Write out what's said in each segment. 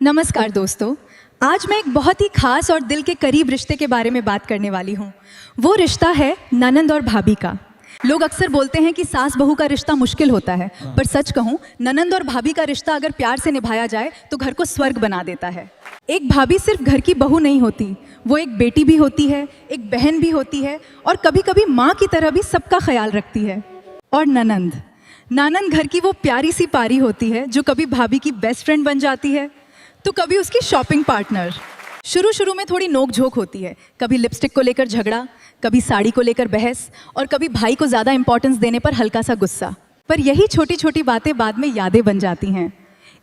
नमस्कार दोस्तों, आज मैं एक बहुत ही खास और दिल के करीब रिश्ते के बारे में बात करने वाली हूँ। वो रिश्ता है ननंद और भाभी का। लोग अक्सर बोलते हैं कि सास बहू का रिश्ता मुश्किल होता है, पर सच कहूँ ननंद और भाभी का रिश्ता अगर प्यार से निभाया जाए तो घर को स्वर्ग बना देता है। एक भाभी सिर्फ घर की बहू नहीं होती, वो एक बेटी भी होती है, एक बहन भी होती है और कभी कभी माँ की तरह भी सबका ख्याल रखती है। और ननंद घर की वो प्यारी सी पारी होती है जो कभी भाभी की बेस्ट फ्रेंड बन जाती है तो कभी उसकी शॉपिंग पार्टनर। शुरू में थोड़ी नोक झोंक होती है, कभी लिपस्टिक को लेकर झगड़ा, कभी साड़ी को लेकर बहस और कभी भाई को ज़्यादा इंपॉर्टेंस देने पर हल्का सा गुस्सा। पर यही छोटी छोटी बातें बाद में यादें बन जाती हैं।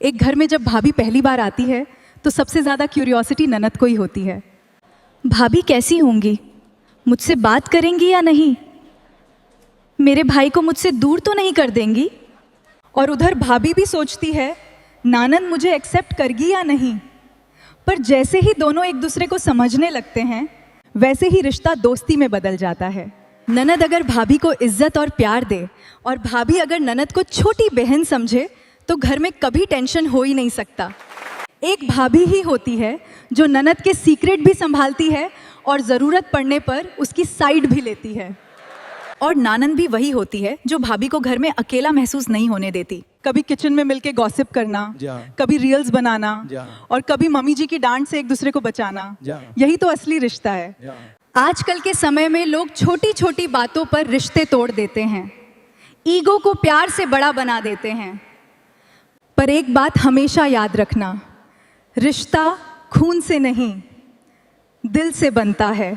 एक घर में जब भाभी पहली बार आती है तो सबसे ज़्यादा क्यूरियोसिटी ननद को ही होती है। भाभी कैसी होंगी, मुझसे बात करेंगी या नहीं, मेरे भाई को मुझसे दूर तो नहीं कर देंगी। और उधर भाभी भी सोचती है नानंद मुझे एक्सेप्ट करगी या नहीं। पर जैसे ही दोनों एक दूसरे को समझने लगते हैं वैसे ही रिश्ता दोस्ती में बदल जाता है। ननद अगर भाभी को इज्जत और प्यार दे और भाभी अगर ननद को छोटी बहन समझे तो घर में कभी टेंशन हो ही नहीं सकता। एक भाभी ही होती है जो ननद के सीक्रेट भी संभालती है और ज़रूरत पड़ने पर उसकी साइड भी लेती है। और नानंद भी वही होती है जो भाभी को घर में अकेला महसूस नहीं होने देती। कभी किचन में मिलके गॉसिप करना, कभी रील्स बनाना और कभी मम्मी जी की डांट से एक दूसरे को बचाना, यही तो असली रिश्ता है। आजकल के समय में लोग छोटी छोटी बातों पर रिश्ते तोड़ देते हैं, ईगो को प्यार से बड़ा बना देते हैं। पर एक बात हमेशा याद रखना, रिश्ता खून से नहीं दिल से बनता है।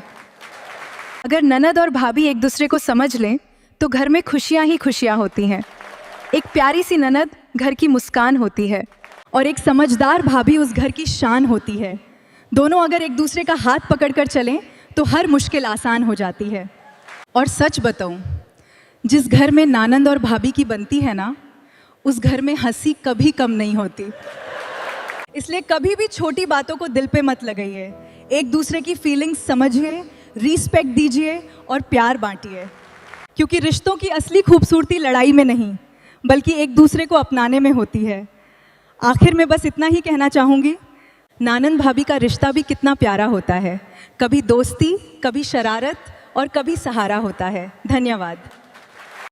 अगर ननद और भाभी एक दूसरे को समझ लें तो घर में खुशियां ही खुशियां होती हैं। एक प्यारी सी ननद घर की मुस्कान होती है और एक समझदार भाभी उस घर की शान होती है। दोनों अगर एक दूसरे का हाथ पकड़कर चलें तो हर मुश्किल आसान हो जाती है। और सच बताऊं, जिस घर में नानंद और भाभी की बनती है ना, उस घर में हंसी कभी कम नहीं होती। इसलिए कभी भी छोटी बातों को दिल पे मत लगाइए, एक दूसरे की फीलिंग्स समझिए, रिस्पेक्ट दीजिए और प्यार बांटिए। क्योंकि रिश्तों की असली खूबसूरती लड़ाई में नहीं बल्कि एक दूसरे को अपनाने में होती है। आखिर में बस इतना ही कहना चाहूँगी, नानंद भाभी का रिश्ता भी कितना प्यारा होता है। कभी दोस्ती, कभी शरारत और कभी सहारा होता है। धन्यवाद।